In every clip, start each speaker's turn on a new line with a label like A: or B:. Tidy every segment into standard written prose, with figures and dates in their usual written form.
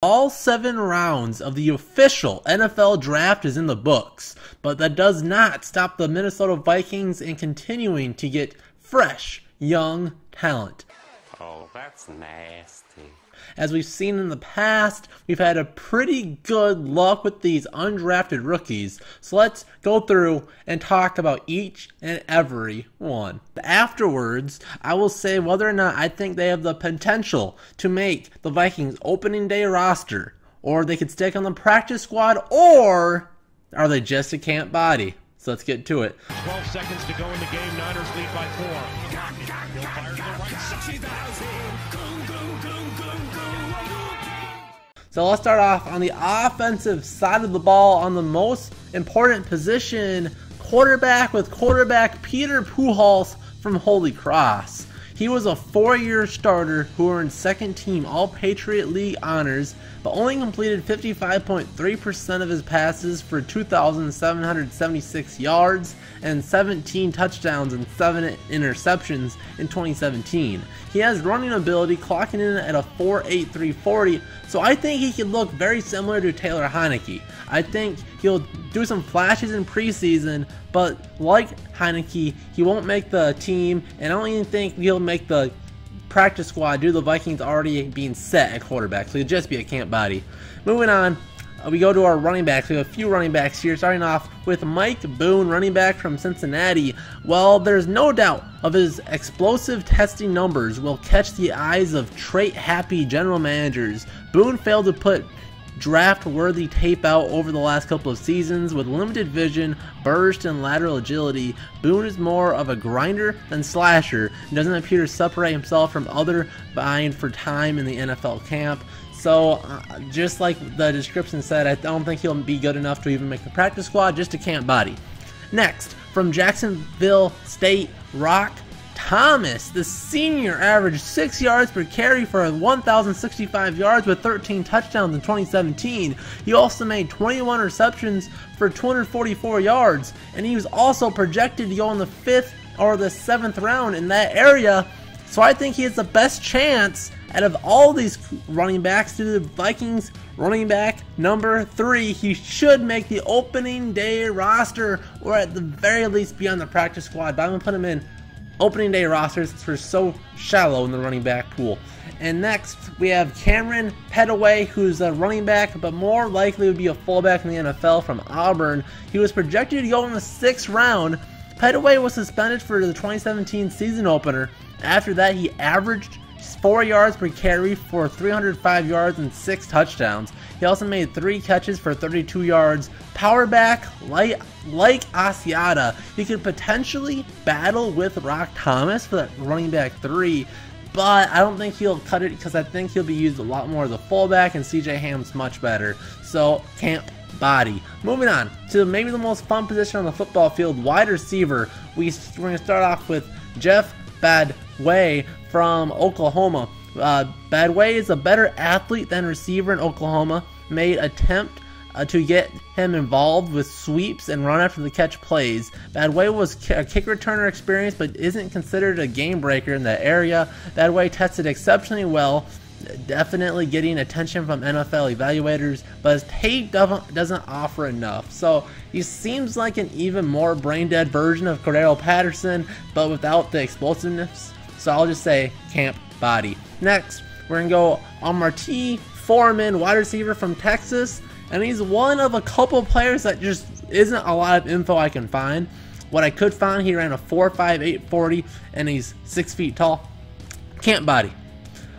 A: all 7 rounds of the official NFL draft is in the books, but that does not stop the Minnesota Vikings in continuing to get fresh, young talent.
B: Oh, that's nasty.
A: As we've seen in the past, we've had a pretty good luck with these undrafted rookies, so let's go through and talk about each and every one. Afterwards, I will say whether or not I think they have the potential to make the Vikings opening day roster, or they could stick on the practice squad, or are they just a camp body? So let's get to it.
C: 12 seconds to go in the game. Niners lead by 4. He'll fire to the right side.
A: So let's start off on the offensive side of the ball on the most important position, quarterback, with quarterback Peter Pujols from Holy Cross. He was a 4-year starter who earned second-team All-Patriot League honors, but only completed 55.3% of his passes for 2,776 yards and 17 touchdowns and 7 interceptions in 2017. He has running ability, clocking in at a 4.83 40, so I think he could look very similar to Taylor Heinicke. I think he'll do some flashes in preseason, but like Heinicke, he won't make the team, and I don't even think he'll make the practice squad due to the Vikings already being set at quarterback, so he'll just be a camp body. Moving on, we go to our running backs. We have a few running backs here, starting off with Mike Boone, running back from Cincinnati. Well, there's no doubt of his explosive testing numbers will catch the eyes of trait-happy general managers. Boone failed to put draft-worthy tape out over the last couple of seasons. With limited vision, burst, and lateral agility, Boone is more of a grinder than slasher and doesn't appear to separate himself from other vying for time in the NFL camp. So, just like the description said, I don't think he'll be good enough to even make the practice squad, just a camp body. Next, from Jacksonville State, Rock Thomas, the senior, averaged 6 yards per carry for 1,065 yards with 13 touchdowns in 2017. He also made 21 receptions for 244 yards, and he was also projected to go in the 5th or the 7th round in that area. So I think he has the best chance out of all these running backs to the Vikings running back number 3. He should make the opening day roster, or at the very least be on the practice squad, but I'm going to put him in opening day rosters since we're so shallow in the running back pool. And next, we have Cameron Pettaway, who's a running back, but more likely would be a fullback in the NFL from Auburn. He was projected to go in the 6th round. Pettaway was suspended for the 2017 season opener. After that, he averaged 4 yards per carry for 305 yards and 6 touchdowns. He also made 3 catches for 32 yards. Power back, like Asiata, he could potentially battle with Rock Thomas for that running back 3, but I don't think he'll cut it because I think he'll be used a lot more as a fullback, and CJ Ham's much better. So, camp body. Moving on to maybe the most fun position on the football field, wide receiver. We're going to start off with Jeff Pettaway from Oklahoma. Pettaway is a better athlete than receiver in Oklahoma. Made attempt to get him involved with sweeps and run after the catch plays. Pettaway was a kick returner experience, but isn't considered a game breaker in that area. Pettaway tested exceptionally well, definitely getting attention from NFL evaluators, but his tape doesn't offer enough. So he seems like an even more brain-dead version of Cordero Patterson, but without the explosiveness. So I'll just say camp body. Next, we're going to go on Marty Forman, wide receiver from Texas, and he's one of a couple players that just isn't a lot of info I can find. What I could find, he ran a 4.58 40, and he's 6 feet tall. Camp body.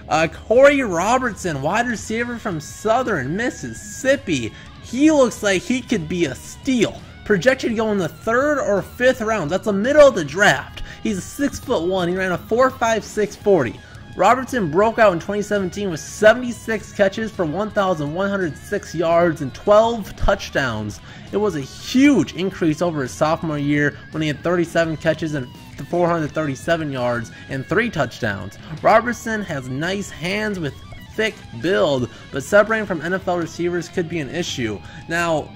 A: Acorrea Robertson, wide receiver from Southern Mississippi. He looks like he could be a steal. Projected to go in the 3rd or 5th round. That's the middle of the draft. He's 6'1". He ran a 4.56 40. Robertson broke out in 2017 with 76 catches for 1,106 yards and 12 touchdowns. It was a huge increase over his sophomore year when he had 37 catches and 437 yards and 3 touchdowns. Robertson has nice hands with thick build, but separating from NFL receivers could be an issue. Now,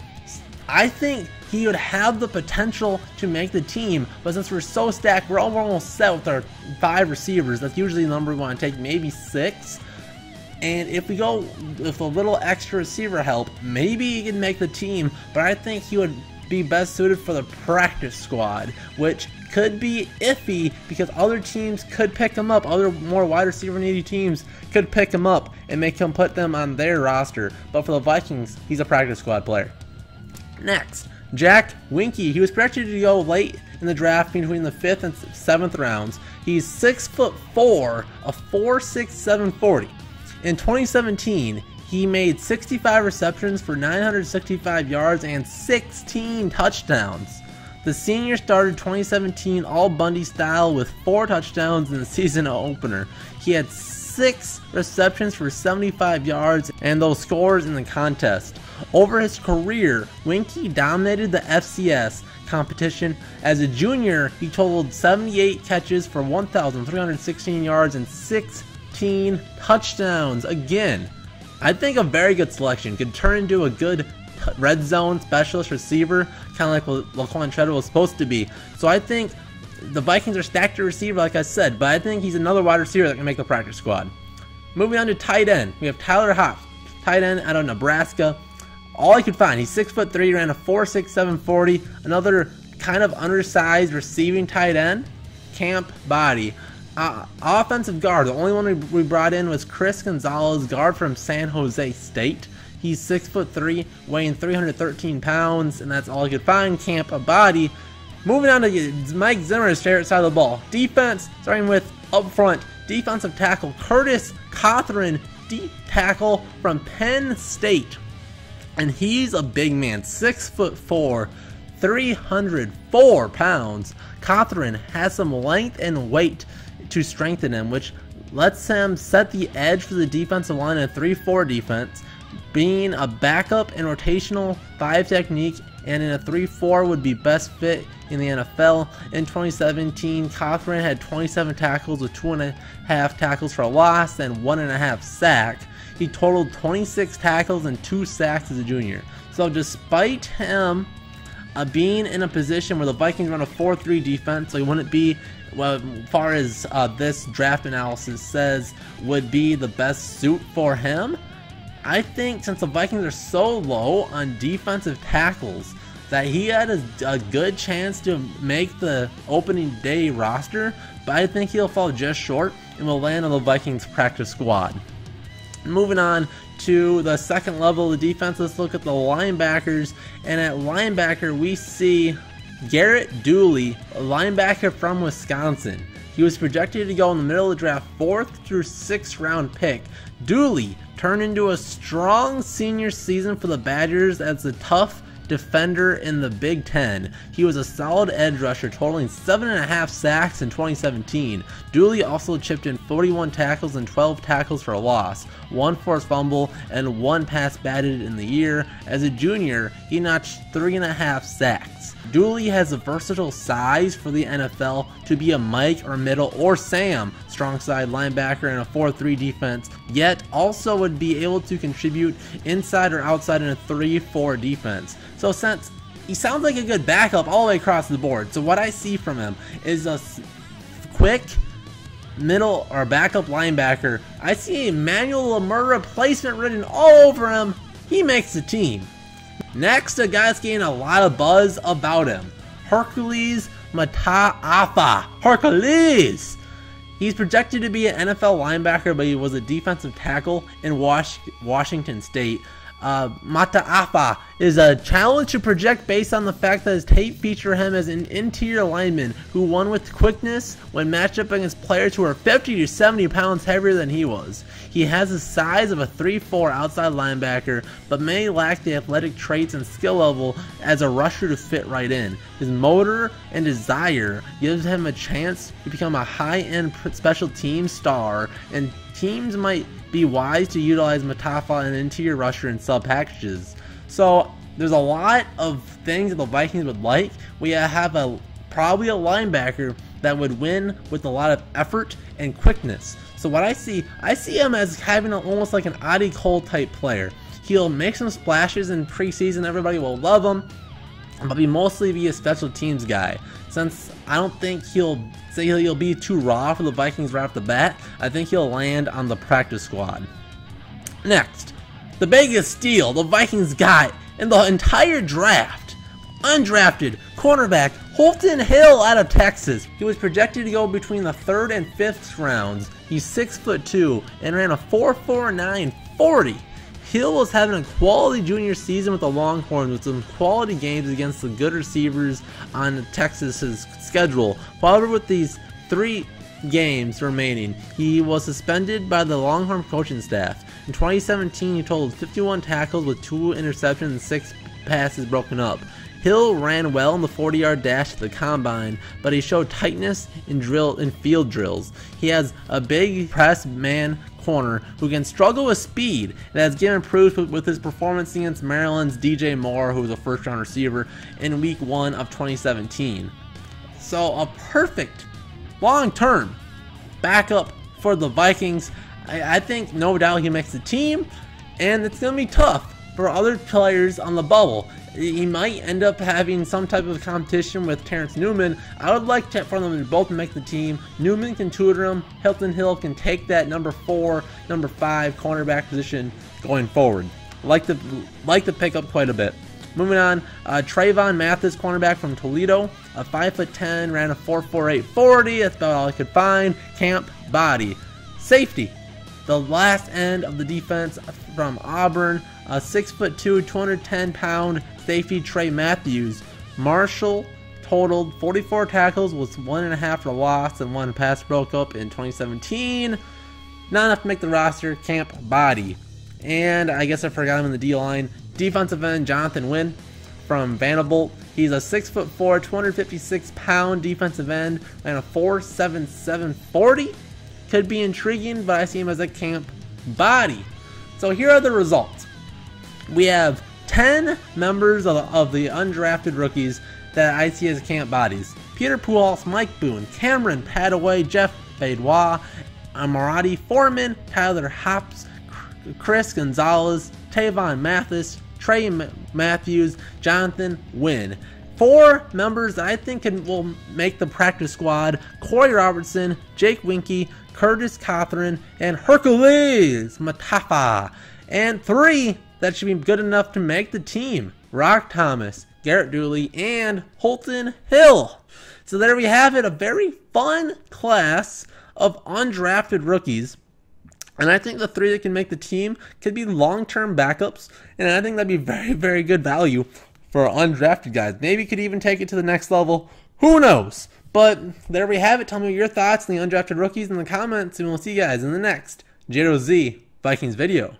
A: I think he would have the potential to make the team, but since we're so stacked, we're almost set with our 5 receivers. That's usually the number we want to take, maybe 6. And if we go with a little extra receiver help, maybe he can make the team, but I think he would be best suited for the practice squad, which could be iffy because other teams could pick him up. Other more wide receiver needy teams could pick him up and make him put them on their roster. But for the Vikings, he's a practice squad player. Next, Jack Winky. He was projected to go late in the draft between the 5th and 7th rounds. He's 6'4", a 4'6", 740. In 2017, he made 65 receptions for 965 yards and 16 touchdowns. The senior started 2017 all Bundy style with 4 touchdowns in the season opener. He had 6 receptions for 75 yards and those scores in the contest. Over his career, Winky dominated the FCS competition. As a junior, he totaled 78 catches for 1,316 yards and 16 touchdowns. Again, I think a very good selection. Could turn into a good red zone specialist receiver, kind of like what Laquan Treadwell was supposed to be. So I think the Vikings are stacked at receiver, like I said, but I think he's another wide receiver that can make the practice squad. Moving on to tight end, we have Tyler Hopp, tight end out of Nebraska. All I could find, he's 6'3", ran a 4'6", 740. Another kind of undersized receiving tight end, camp body. Offensive guard, the only one we brought in was Chris Gonzalez, guard from San Jose State. He's 6'3", weighing 313 pounds, and that's all I could find, camp body. Moving on to Mike Zimmer's favorite side of the ball. Defense, starting with up front, defensive tackle Curtis Katherine, deep tackle from Penn State. And he's a big man, 6'4", 304 pounds. Katherine has some length and weight to strengthen him, which lets him set the edge for the defensive line in a 3-4 defense. Being a backup in rotational 5 technique and in a 3-4 would be best fit in the NFL. In 2017, Katherine had 27 tackles with 2.5 tackles for a loss and 1.5 sacks. He totaled 26 tackles and 2 sacks as a junior. So despite him being in a position where the Vikings run a 4-3 defense, so he wouldn't be, well, as far as this draft analysis says, would be the best suit for him. I think since the Vikings are so low on defensive tackles, that he had a good chance to make the opening day roster, but I think he'll fall just short and will land on the Vikings practice squad. Moving on to the second level of the defense, let's look at the linebackers. And at linebacker, we see Garrett Dooley, a linebacker from Wisconsin. He was projected to go in the middle of the draft, 4th through 6th round pick. Dooley turned into a strong senior season for the Badgers as a tough defender in the Big Ten. He was a solid edge rusher, totaling 7.5 sacks in 2017. Dooley also chipped in 41 tackles and 12 tackles for a loss, 1 forced fumble, and 1 pass batted in the year. As a junior, he notched 3.5 sacks. Dooley has a versatile size for the NFL to be a Mike or middle or Sam strong side linebacker in a 4-3 defense, yet also would be able to contribute inside or outside in a 3-4 defense. So since he sounds like a good backup all the way across the board, so what I see from him is a quick middle or backup linebacker. I see a Manuel Lemur replacement written all over him. He makes the team. Next, a guy that's getting a lot of buzz about him, Hercules Matata. Hercules! He's projected to be an NFL linebacker, but he was a defensive tackle in Washington State. Mataafa is a challenge to project based on the fact that his tape feature him as an interior lineman who won with quickness when matched up against players who were 50 to 70 pounds heavier than he was. He has the size of a 3-4 outside linebacker, but may lack the athletic traits and skill level as a rusher to fit right in. His motor and desire gives him a chance to become a high-end special team star, and teams might be wise to utilize Matafa and interior rusher in sub packages. So there's a lot of things that the Vikings would like. We have probably a linebacker that would win with a lot of effort and quickness. So what I see him as having almost like an Adi Cole type player. He'll make some splashes in preseason, everybody will love him, but he'll mostly be a special teams guy. Since I don't think he'll be too raw for the Vikings right off the bat, I think he'll land on the practice squad. Next, the biggest steal the Vikings got in the entire draft. Undrafted cornerback Holton Hill out of Texas. He was projected to go between the 3rd and 5th rounds. He's 6'2" and ran a 4.49 40. Hill was having a quality junior season with the Longhorns with some quality games against the good receivers on Texas's schedule. However, with these 3 games remaining, he was suspended by the Longhorn coaching staff. In 2017, he totaled 51 tackles with 2 interceptions and 6 passes broken up. Hill ran well in the 40-yard dash at the combine, but he showed tightness in field drills. He has a big press man corner who can struggle with speed and has given proof with his performance against Maryland's DJ Moore, who was a first-round receiver in Week 1 of 2017. So a perfect long-term backup for the Vikings. I think no doubt he makes the team, and it's going to be tough for other players on the bubble. He might end up having some type of competition with Terrence Newman. I would like for them to both make the team. Newman can tutor him. Hilton Hill can take that number 4, number 5 cornerback position going forward. Like to pick up quite a bit. Moving on, Trayvon Mathis, cornerback from Toledo, a 5'10", ran a 4.48 40. That's about all I could find. Camp body. Safety, the last end of the defense from Auburn, a 6'2", 210-pound safety Trey Matthews. Marshall totaled 44 tackles with 1.5 for loss and 1 pass broke up in 2017. Not enough to make the roster. Camp body. And I guess I forgot him in the D-line. Defensive end Jonathan Wynn from Vanderbilt. He's a 6'4", 256-pound defensive end, and a 4.77 40. Could be intriguing, but I see him as a camp body. So here are the results. We have 10 members of the undrafted rookies that I see as camp bodies. Peter Pujols, Mike Boone, Cameron Pettaway, Jeff Pettaway, Marty Forman, Tyler Hops, Chris Gonzalez, Trayvon Mathis, Trey Matthews, Jonathan Wynn. 4 members that I think will make the practice squad: Acorrea Robertson, Jake Winke, Curtis Katherine, and Hercules Matata. And 3 that should be good enough to make the team: Rock Thomas, Garrett Dooley, and Holton Hill. So there we have it, a very fun class of undrafted rookies. And I think the 3 that can make the team could be long-term backups, and I think that'd be very, very good value for undrafted guys. Maybe could even take it to the next level. Who knows? But there we have it. Tell me your thoughts on the undrafted rookies in the comments, and we'll see you guys in the next JZ Vikings video.